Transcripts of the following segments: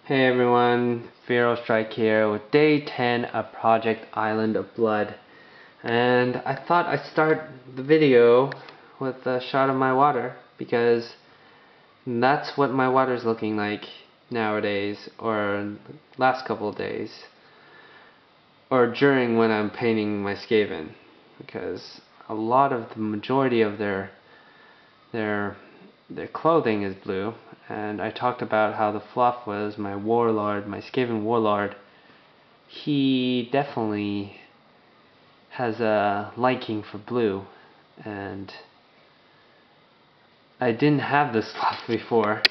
Hey everyone, Pharaoh Strike here with day 10 of Project Island of Blood. And I thought I'd start the video with a shot of my water because that's what my water's looking like nowadays, or last couple of days, or during when I'm painting my Skaven, because a lot of the majority of their clothing is blue, and I talked about how the fluff was my warlord, my Skaven warlord. He definitely has a liking for blue, and I didn't have this fluff before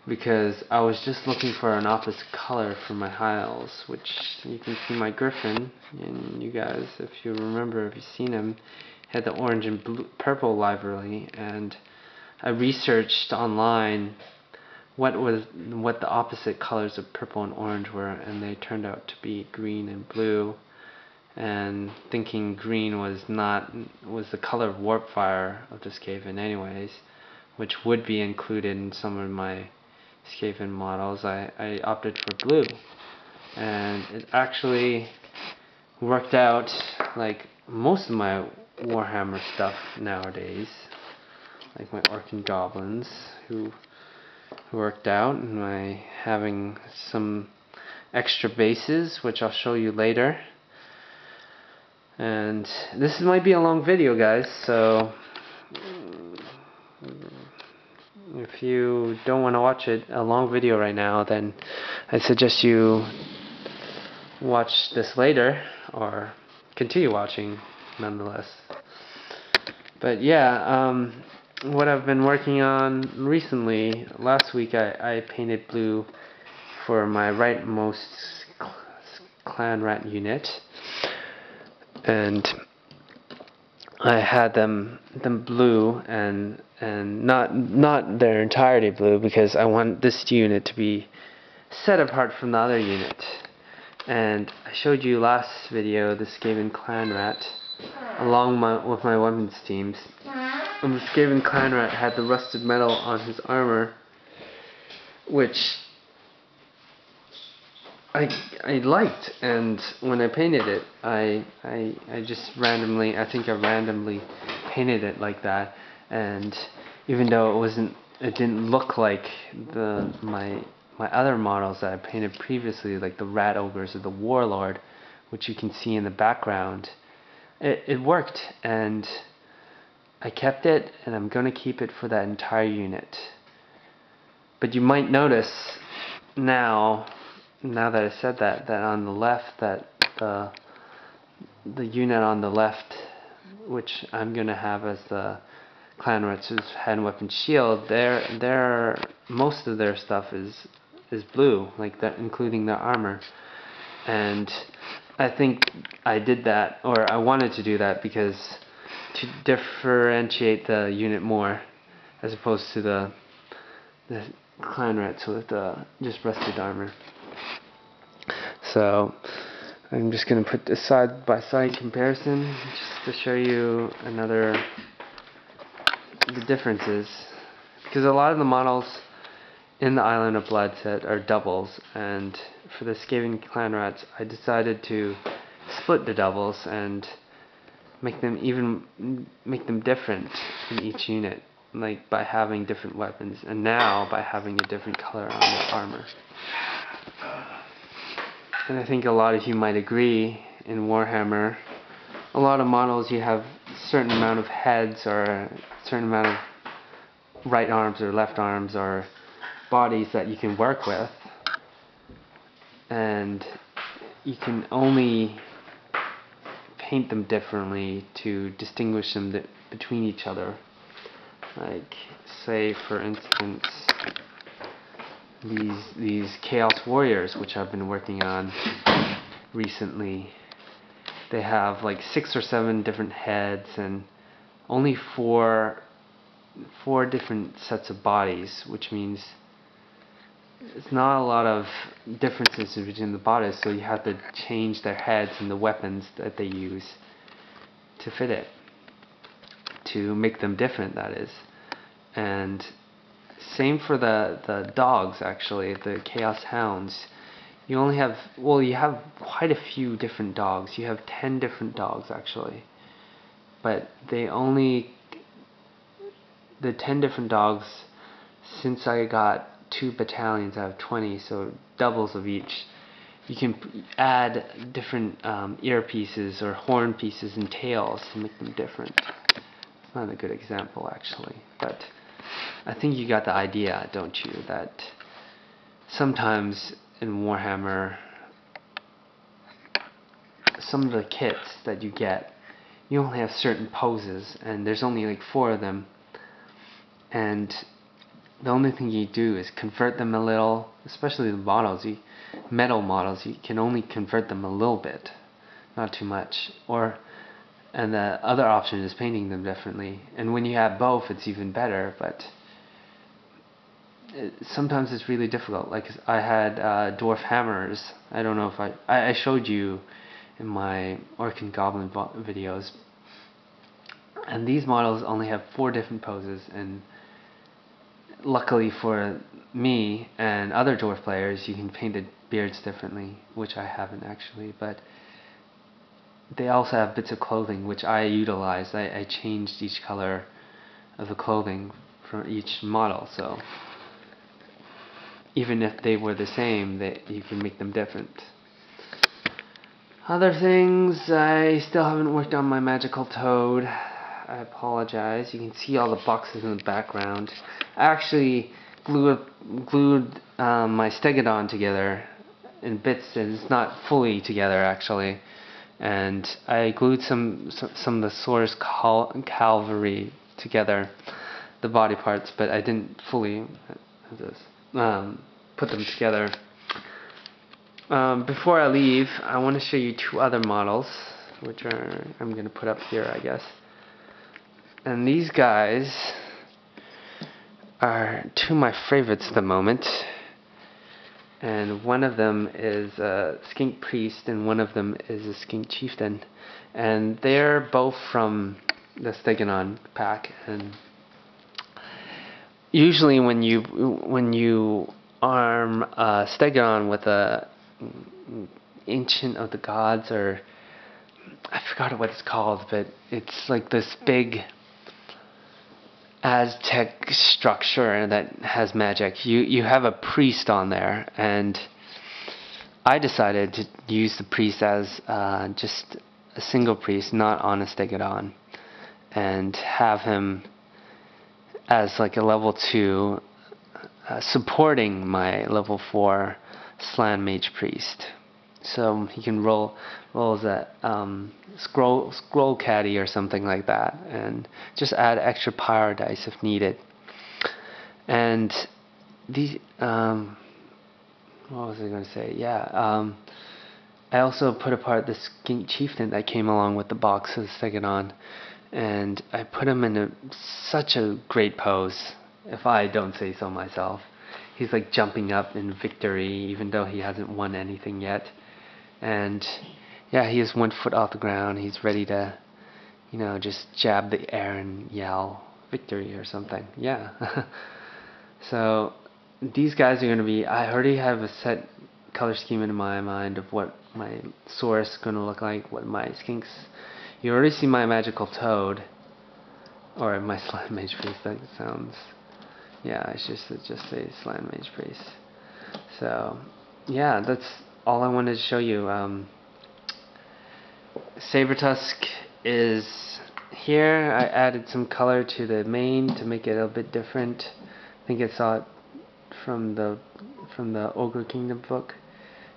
because I was just looking for an opposite color for my Hiles, which you can see my Griffin, and you guys, if you remember, if you've seen him, had the orange and blue, purple livery, and I researched online what the opposite colors of purple and orange were, and they turned out to be green and blue. And thinking green was the color of warp fire of the Skaven anyways, which would be included in some of my Skaven models, I opted for blue, and it actually worked out like most of my Warhammer stuff nowadays, like my Orc and Goblins, who worked out, and my having some extra bases, which I'll show you later. And this might be a long video, guys, so if you don't want to watch a long video right now, then I suggest you watch this later, or continue watching nonetheless. But yeah, what I've been working on recently, last week I painted blue for my rightmost clan rat unit, and I had them blue, and not their entirety blue, because I want this unit to be set apart from the other unit. And I showed you last video the Skaven clan rat along with my weapons teams. And the Skaven clan rat had the rusted metal on his armor, which I liked, and when I painted it, I just randomly, I think I randomly painted it like that, and even though it didn't look like my other models that I painted previously, like the rat ogres or the warlord, which you can see in the background, it worked, and I kept it, and I'm gonna keep it for that entire unit. But you might notice now that I said that on the left, that the unit on the left, which I'm gonna have as the clan rat's hand weapon shield, most of their stuff is blue, like that, including their armor. And I think I did that, or I wanted to do that, because to differentiate the unit more, as opposed to the clan rats with just rusted armor. So I'm just going to put this side-by-side comparison just to show you the differences, because a lot of the models in the Island of Blood set are doubles, and for the Skaven clan rats I decided to split the doubles and make them different in each unit, like by having different weapons, and now by having a different color on their armor. And I think a lot of you might agree, in Warhammer, a lot of models you have a certain amount of heads, or a certain amount of right arms or left arms or bodies that you can work with, and you can only paint them differently to distinguish them between each other. Like, say for instance, these Chaos Warriors, which I've been working on recently, they have like 6 or 7 different heads and only four different sets of bodies, which means it's not a lot of differences between the bodies, so you have to change their heads and the weapons that they use to fit it, to make them different, that is. And Same for the dogs, actually, the Chaos Hounds. You only have, well, you have quite a few different dogs. You have 10 different dogs, actually. But the 10 different dogs, since I got 2 battalions out of 20, so doubles of each, you can add different earpieces or horn pieces and tails to make them different. It's not a good example, actually, but I think you got the idea, don't you? That sometimes in Warhammer, some of the kits that you get, you only have certain poses, and there's only like 4 of them, and the only thing you do is convert them a little, especially the models, metal models, you can only convert them a little bit, not too much. And the other option is painting them differently. And when you have both, it's even better, but sometimes it's really difficult. Like I had dwarf hammers. I don't know if I showed you in my Orc and Goblin videos. And these models only have 4 different poses, and luckily for me and other dwarf players, you can paint the beards differently, which I haven't actually, but they also have bits of clothing which I utilized. I changed each color of the clothing for each model, so even if they were the same, you can make them different. Other things, I still haven't worked on my magical toad. I apologize. You can see all the boxes in the background. I actually glued my stegodon together in bits, and it's not fully together actually. And I glued some of the Saurus cavalry together, the body parts, but I didn't fully put them together. Before I leave, I want to show you 2 other models, which I'm going to put up here, I guess. And these guys are 2 of my favorites at the moment. And one of them is a skink priest, and one of them is a skink chieftain. And they're both from the Stegonon pack. And usually when you arm a Stegonon with a Ancient of the Gods, or I forgot what it's called, but it's like this big Aztec structure that has magic. You have a priest on there, and I decided to use the priest as just a single priest, not on a stegodon, and have him as like a level 2 supporting my level 4 Slan Mage priest. So he can roll as a scroll caddy or something like that, and just add extra power dice if needed. And these, what was I going to say? Yeah, I also put apart the skink chieftain that came along with the box of the Stegodon, and I put him in such a great pose, if I don't say so myself. He's like jumping up in victory, even though he hasn't won anything yet. And yeah, he is 1 foot off the ground. He's ready to, just jab the air and yell victory or something. Yeah. So these guys are going to be, I already have a set color scheme in my mind of what my Saurus is going to look like, what my skinks. You already see my magical toad, or my Slan Mage priest. That sounds, yeah, I should just say Slan Mage priest. So yeah, that's all I wanted to show you. Sabertusk is here. I added some color to the mane to make it a bit different. I think I saw it from the Ogre Kingdom book.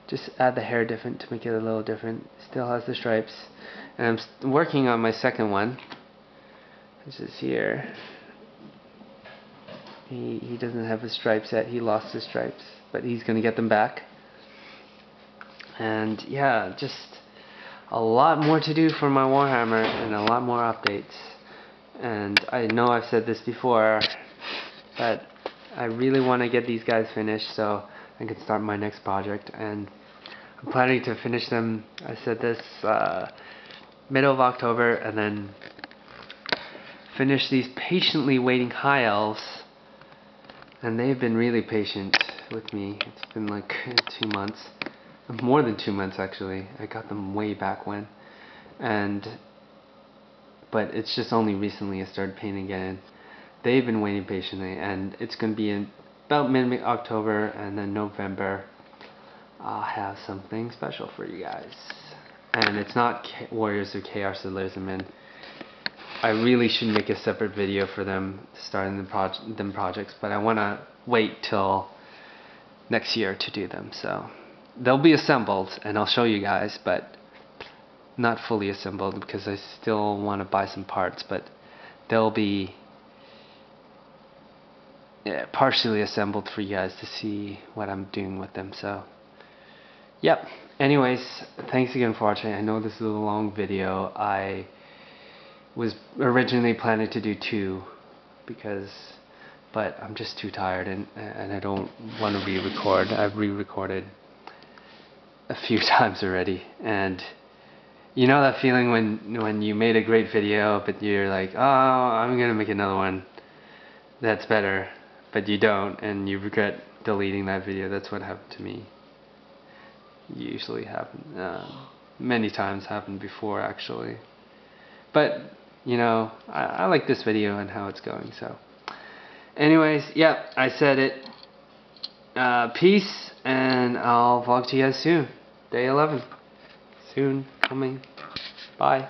Just add the hair different to make it a little different. Still has the stripes. And I'm working on my second one. This is here. He doesn't have his stripes yet. He lost his stripes, but he's gonna get them back. And yeah, just a lot more to do for my Warhammer, and a lot more updates. And I know I've said this before, but I really want to get these guys finished so I can start my next project. And I'm planning to finish them, I said this, middle of October, and then finish these patiently waiting high elves And they've been really patient with me. It's been like 2 months. More than 2 months actually. I got them way back when. But it's just only recently I started painting again. They've been waiting patiently, and it's going to be in about mid-October, and then November I'll have something special for you guys. And it's not Warriors of Chaos or Lizardmen. I really should make a separate video for them starting them projects, but I want to wait till next year to do them. So they'll be assembled, and I'll show you guys, but not fully assembled because I still want to buy some parts. But they'll be partially assembled for you guys to see what I'm doing with them. So yep. Anyways, thanks again for watching. I know this is a long video. I was originally planning to do 2 but I'm just too tired, and I don't want to re-record. I've re-recorded a few times already, and you know that feeling when you made a great video but you're like, oh, I'm gonna make another one that's better, but you don't, and you regret deleting that video. That's what happened to me. Usually happen, many times happened before actually, but you know, I like this video and how it's going. So anyways, yeah, I said it. Peace, and I'll vlog to you guys soon. Day 11 soon coming. Bye.